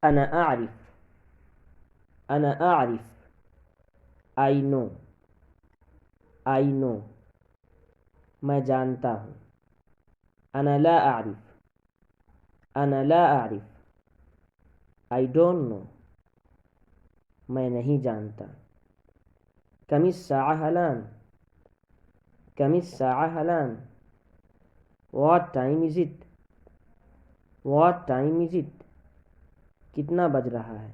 أنا أعرف أنا أعرف I know I know میں جانتا ہوں. أنا لا أعرف أنا لا أعرف I don't know میں نہیں جانتا. كم الساعة الآن كم الساعة الآن What time is it What time is it کتنا بج رہا ہے.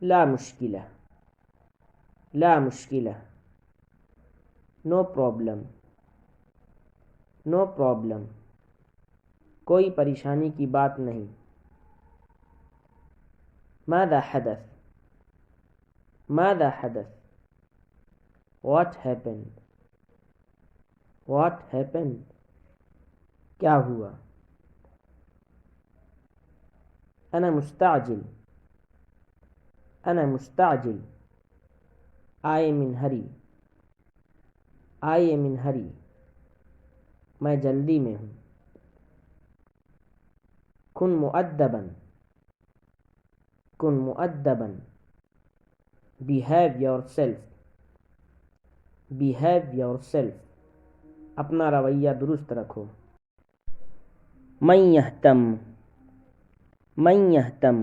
لا مشکلة لا مشکلة No problem No problem کوئی پریشانی کی بات نہیں. ماذا حدث ماذا حدث What happened What happened کیا ہوا. أنا مستعجل أنا مستعجل I am in hurry I am in hurry میں جلدی میں ہوں. كن مؤدبا كن مؤدبا behave yourself behave yourself اپنا رویہ درست رکھو. من يهتم من يهتم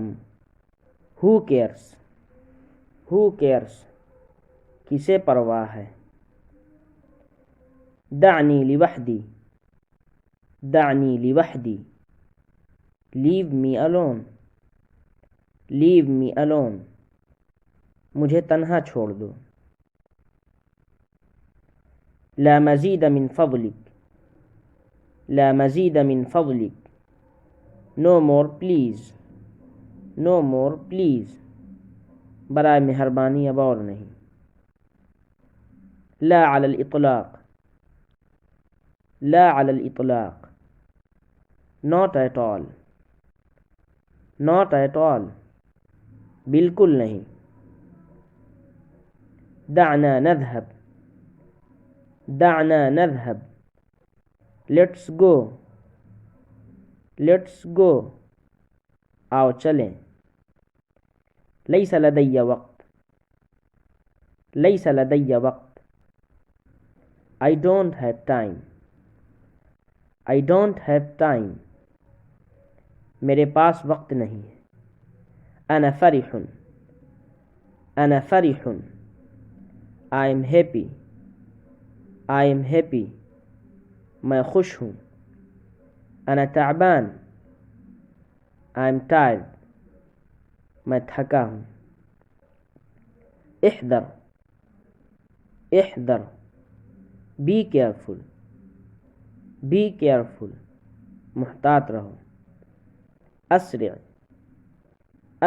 who cares کسے پرواہ ہے. دعني لوحدي دعني لوحدي leave me alone leave me alone مجھے تنہا چھوڑ دو. لا مزید من فضلك لا مزید من فضلك no more please no more please برائے مہربانی اب اور نہیں. لا على الإطلاق لا على الإطلاق not at all not at all بالکل نہیں. دعنا نذهب دعنا نذهب let's go آؤ چلیں. ليس لدي وقت ليس لدي وقت I don't have time I don't have time میرے پاس وقت نہیں ہے. أنا فرح أنا فرح I am happy I am happy میں خوش ہوں. أنا تعبان I am tired میں تھکا ہوں. احذر احذر be careful be careful محتاط رہو. اسرع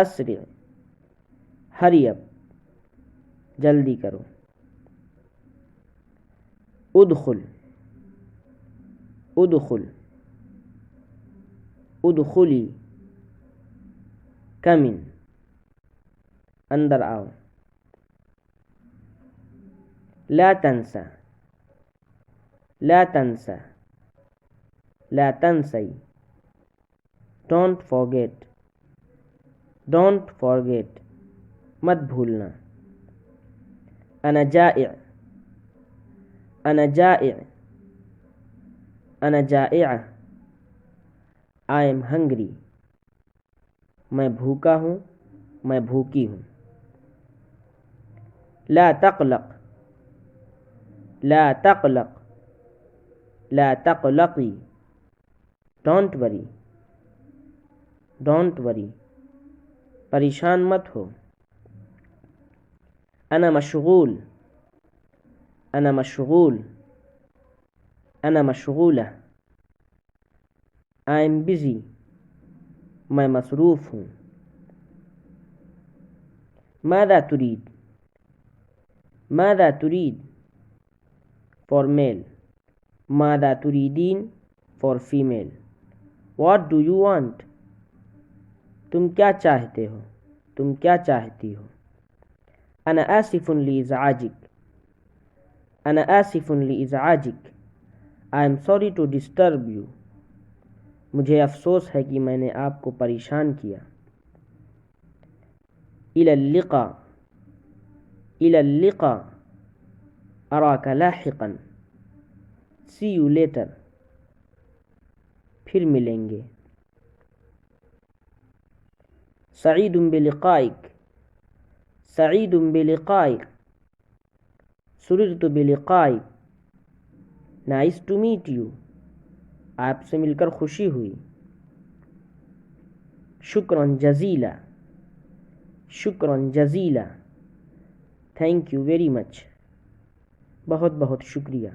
اسرع hurry up جلدی کرو. ادخل ادخل ادخلی come in اندر آؤ. لا تنسى لا تنسى لا تنسي don't forget مت بھولنا. أنا جائع أنا جائع أنا جائعة I am hungry میں بھوکا ہوں میں بھوکی ہوں. لا تقلق لا تقلق لا تقلقي don't worry پریشان مت ہو. أنا مشغول أنا مشغول أنا مشغولة I am busy میں مصروف ہوں. ماذا تريد ماذا تريد for male ماذا تريدين for female what do you want تم کیا چاہتے ہو تم کیا چاہتی ہو. أنا آسف لإزعاجك أنا آسف لإزعاجك I am sorry to disturb you مجھے افسوس ہے کہ میں نے آپ کو پریشان کیا. إلى اللقاء. إلى اللقاء. أراك لاحقا. See you later. پھر ملیں گے. سعید بلقائك. سعید بلقائك. سررت بلقائك. Nice to meet you. آپ سے مل کر خوشی ہوئی. شکرا جزیلا. شکرا جزیلا. Thank you very much. بہت بہت شکریہ.